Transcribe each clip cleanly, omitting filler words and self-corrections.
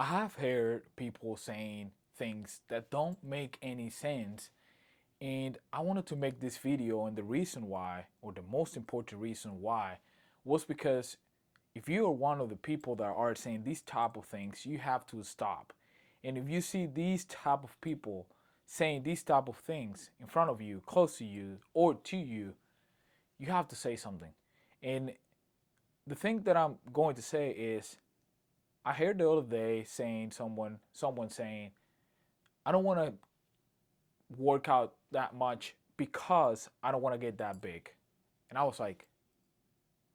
I have heard people saying things that don't make any sense, and I wanted to make this video, and the reason why, or the most important reason why, was because if you are one of the people that are saying these type of things, you have to stop. And if you see these type of people saying these type of things in front of you, close to you, or to you, you have to say something. And the thing that I'm going to say is, I heard the other day saying someone saying, I don't want to work out that much because I don't want to get that big. And I was like,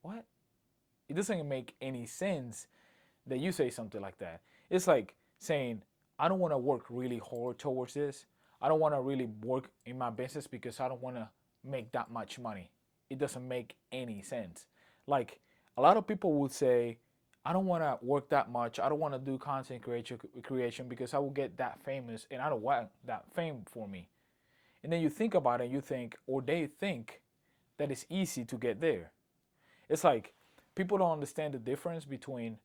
what? It doesn't make any sense that you say something like that. It's like saying, I don't want to work really hard towards this. I don't want to really work in my business because I don't want to make that much money. It doesn't make any sense. Like, a lot of people would say, I don't want to work that much. I don't want to do content creation because I will get that famous and I don't want that fame for me. And then you think about it and you think, or they think, that it's easy to get there. It's like people don't understand the difference between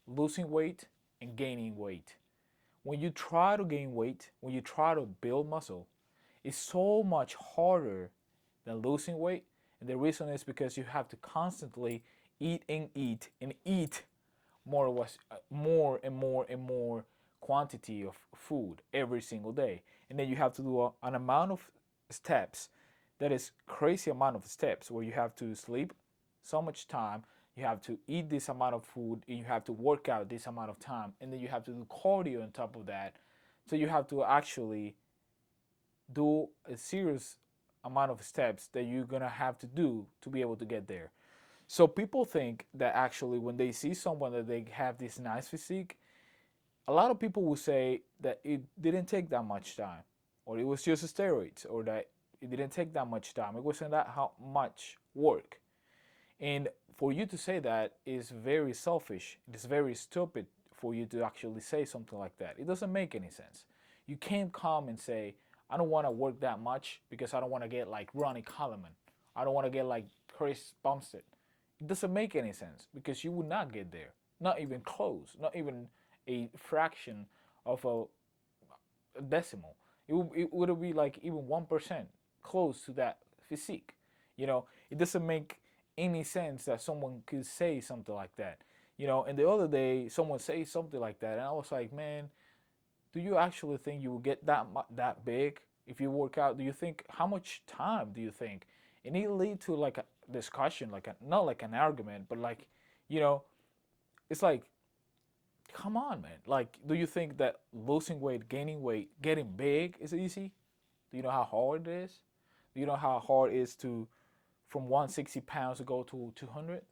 losing weight and gaining weight. When you try to gain weight, when you try to build muscle, it's so much harder than losing weight. And the reason is because you have to constantly eat and eat and eat more and more and more quantity of food every single day. And then you have to do an amount of steps that is crazy amount of steps where you have to sleep so much time, you have to eat this amount of food, and you have to work out this amount of time, and then you have to do cardio on top of that. So you have to actually do a serious amount of steps that you're gonna have to do to be able to get there. So people think that actually when they see someone that they have this nice physique, a lot of people will say that it didn't take that much time, or it was just steroids, or that it didn't take that much time. It wasn't that how much work. And for you to say that is very selfish. It is very stupid for you to actually say something like that. It doesn't make any sense. You can't come and say, I don't want to work that much because I don't want to get like Ronnie Coleman. I don't want to get like Chris Bumstead. It doesn't make any sense because you would not get there. Not even close. Not even a fraction of a decimal. It would be like even 1% close to that physique. It doesn't make any sense that someone could say something like that. And the other day someone said something like that, and I was like, man, do you actually think you will get that big if you work out? Do you think how much time do you think? And it lead to like a discussion, like not like an argument, but like, you know, it's like, come on, man. Like, do you think that losing weight, gaining weight, getting big is easy? Do you know how hard it is? Do you know how hard it is to from 160 pounds to go to 200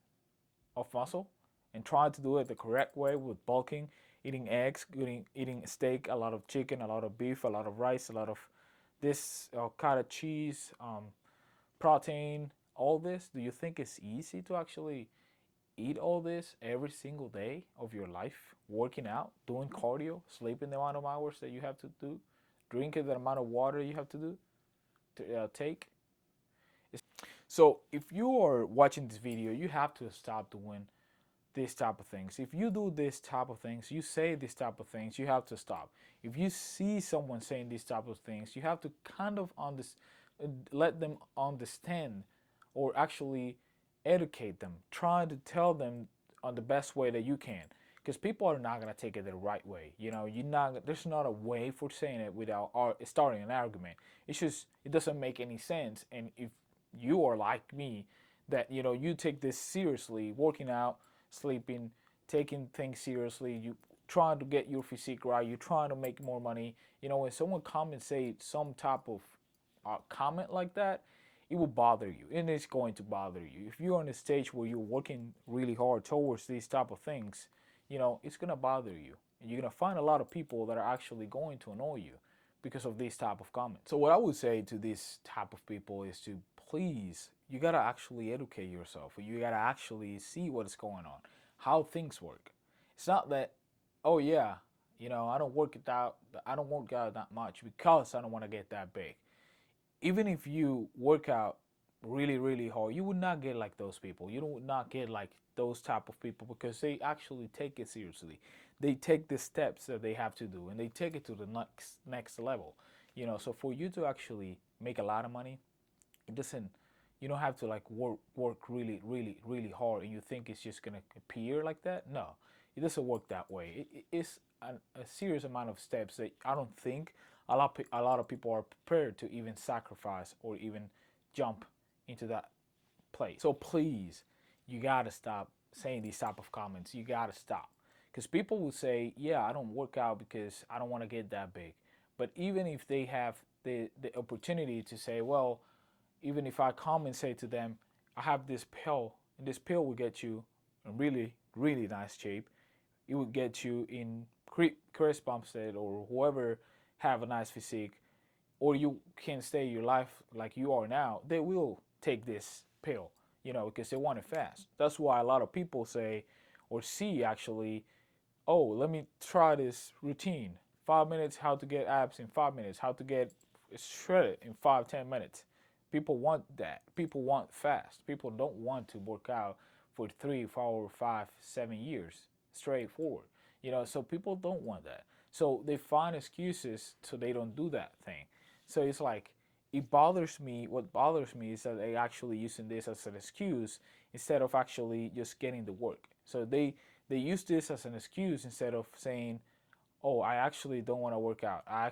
of muscle, and trying to do it the correct way with bulking, eating eggs, eating steak, a lot of chicken, a lot of beef, a lot of rice, a lot of this kind of cheese, protein, all this? Do you think it's easy to actually eat all this every single day of your life, working out, doing cardio, sleeping the amount of hours that you have to do, drinking the amount of water you have to do to take? So if you are watching this video, you have to stop doing this type of things. If you do this type of things, you say this type of things, you have to stop. If you see someone saying these type of things, you have to kind of let them understand, or actually educate them. Try to tell them on the best way that you can, because people are not gonna take it the right way. You're not. There's not a way for saying it without starting an argument. It's just it doesn't make any sense. And if you are like me, that you take this seriously, working out, sleeping, taking things seriously, you trying to get your physique right, you're trying to make more money. When someone come and say some type of comment like that, it will bother you, and it's going to bother you. If you're on a stage where you're working really hard towards these type of things, it's gonna bother you, and you're gonna find a lot of people that are actually going to annoy you because of these type of comments. So what I would say to this type of people is to please, you gotta actually educate yourself. You gotta actually see what's going on, how things work. It's not that, oh yeah, I don't work out that much because I don't want to get that big. Even if you work out really really hard, you would not get like those people. You would not get like those type of people because they actually take it seriously. they take the steps that they have to do and they take it to the next level. So for you to actually make a lot of money, it doesn't you don't have to like work really really hard and you think it's just gonna appear like that. No, it doesn't work that way. It's a serious amount of steps that I don't think a lot of people are prepared to even sacrifice or even jump into that place. So please, you gotta stop saying these type of comments. You gotta stop, because people will say, "Yeah, I don't work out because I don't want to get that big." But even if they have the opportunity to say, "Well, even if I come and say to them, I have this pill, and this pill will get you in really, really nice shape. It will get you in Chris Bumstead or whoever have a nice physique, or you can stay your life like you are now." They will take this pill, because they want it fast. That's why a lot of people say or see actually, oh, let me try this routine. 5 minutes, how to get abs in 5 minutes, how to get shredded in 5, 10 minutes. People want that. People want fast. People don't want to work out for 3, 4, 5, 7 years straightforward. So people don't want that. So they find excuses so they don't do that thing. So it's like it bothers me. What bothers me is that they actually using this as an excuse instead of actually just getting the work. So they use this as an excuse instead of saying, "Oh, I actually don't want to work out. I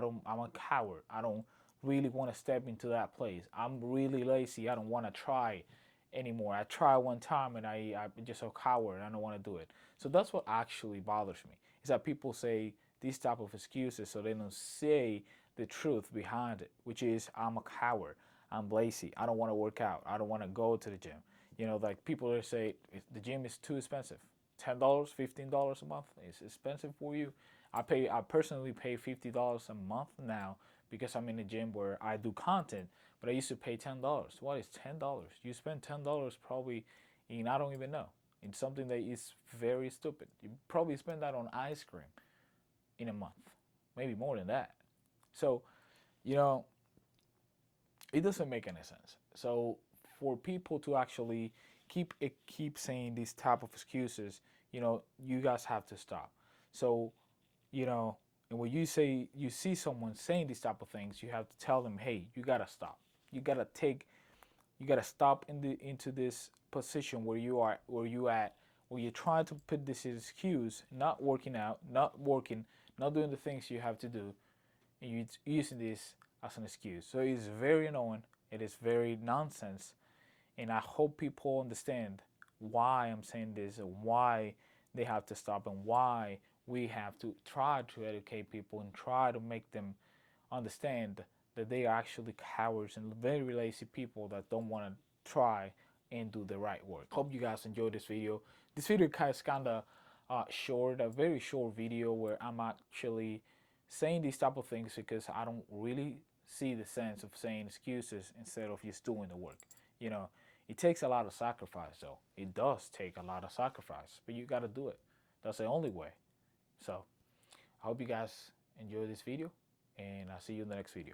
don't. I'm a coward. I don't really want to step into that place. I'm really lazy. I don't want to try anymore. I tried one time and I'm just a coward. I don't want to do it." So that's what actually bothers me is that people say these type of excuses so they don't say the truth behind it, which is I'm a coward. I'm lazy. I don't want to work out. I don't want to go to the gym. Like people that say the gym is too expensive. $10, $15 a month is expensive for you. I personally pay $50 a month now because I'm in a gym where I do content, but I used to pay $10. What is $10? You spend $10 probably in I don't even know. In something that is very stupid. You probably spend that on ice cream in a month. Maybe more than that. So, you know, it doesn't make any sense. So for people to actually keep saying these type of excuses, you guys have to stop. So, you know, and when you see someone saying these type of things, you have to tell them, hey, you gotta stop. You gotta stop into this position where you're trying to put this excuse, not working out, not working, not doing the things you have to do, and you're using this as an excuse. So it's very annoying. It is very nonsense, and I hope people understand why I'm saying this and why they have to stop and why we have to try to educate people and try to make them understand that they are actually cowards and very lazy people that don't want to try and do the right work. Hope you guys enjoyed this video. This video is kind of short, a very short video where I'm actually saying these type of things because I don't really see the sense of saying excuses instead of just doing the work. You know, it takes a lot of sacrifice though. It does take a lot of sacrifice, but you got to do it. That's the only way. So I hope you guys enjoy this video and I'll see you in the next video.